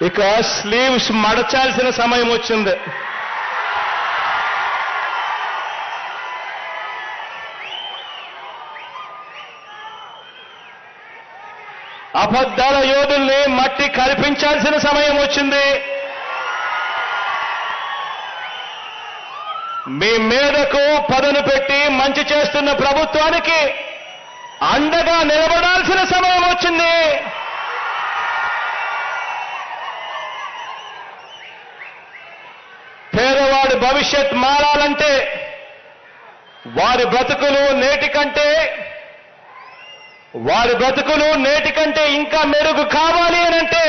ఇక స్లీవ్స్ మడచాల్సిన సమయం వచ్చింది. అబద్ధాల యోధుల్ని మట్టి కల్పించాల్సిన సమయం వచ్చింది. మీ మీదకు పదను పెట్టి మంచి చేస్తున్న ప్రభుత్వానికి అండగా నిలబడాల్సిన సమయం వచ్చింది. పేదవాడి భవిష్యత్ మారాలంటే, వారి బ్రతుకులు నేటి కంటే ఇంకా మెరుగు కావాలి అనంటే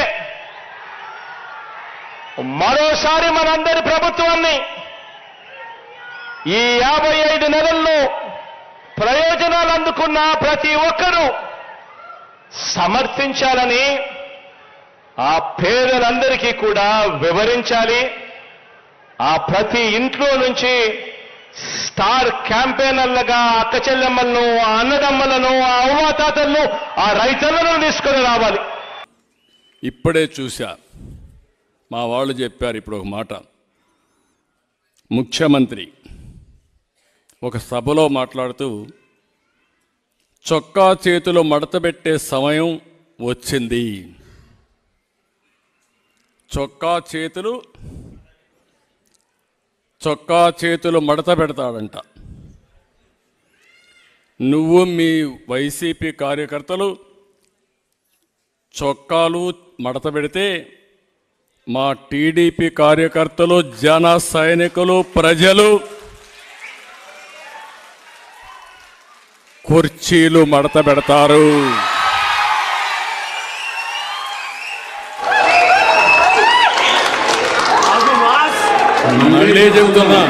మరోసారి మనందరి ప్రభుత్వాన్ని ఈ 55 నెలల్లో ప్రయోజనాలు అందుకున్న ప్రతి ఒక్కరూ సమర్థించాలని, ఆ పేదలందరికీ కూడా వివరించాలి. ఆ ప్రతి ఇంట్లో నుంచి స్టార్ క్యాంపెయినర్లుగా అక్క చెల్లెమ్మలను, ఆ అన్నదమ్మలను, ఆ అవ్వాతాతలను, ఆ రైతులను తీసుకొని రావాలి. ఇప్పుడే చూశా, మా వాళ్ళు చెప్పారు ఇప్పుడు ఒక మాట. ముఖ్యమంత్రి ఒక సభలో మాట్లాడుతూ చొక్కా చేతులు మడతబెట్టే సమయం వచ్చింది. చొక్కా చేతులు మడత పెడతాడంట. నువ్వు మీ వైసీపీ కార్యకర్తలు చొక్కాలు మడత పెడితే మా టీడీపీ కార్యకర్తలు, జన సైనికులు, ప్రజలు కుర్చీలు మడత పెడతారు. మళ్ళీ చెబుతున్నా,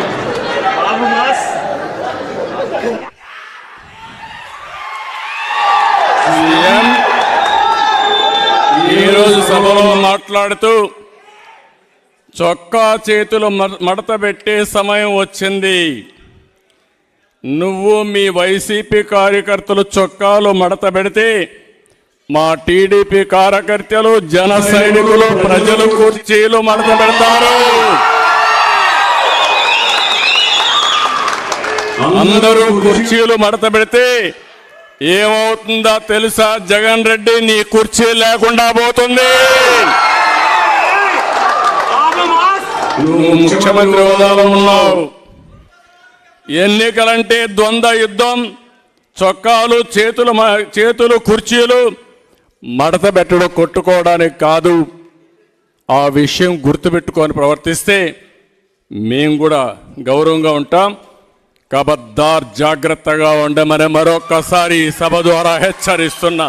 సీఎం ఈరోజు సభలో మాట్లాడుతూ చొక్కా చేతులు మడత పెట్టే సమయం వచ్చింది. నువ్వు మీ వైసీపీ కార్యకర్తలు చొక్కాలు మడత పెడితే మా టీడీపీ కార్యకర్తలు, జన సైనికులు, ప్రజలు కుర్చీలు మడత పెడతారు. అందరూ కుర్చీలు మడత పెడితే ఏమవుతుందో తెలుసా? జగన్ రెడ్డి నీ కుర్చీ లేకుండా పోతుంది. నువ్వు ముఖ్యమంత్రి హోదాలో ఉన్నావు. ఎన్నికలంటే ద్వంద్వ యుద్ధం. చొక్కాలు చేతులు కుర్చీలు మడత పెట్టడం కొట్టుకోవడానికి కాదు. ఆ విషయం గుర్తుపెట్టుకొని ప్రవర్తిస్తే మేము కూడా గౌరవంగా ఉంటాం. కబద్దార్, జాగ్రత్తగా ఉండమని మరొక్కసారి సభ ద్వారా హెచ్చరిస్తున్నా.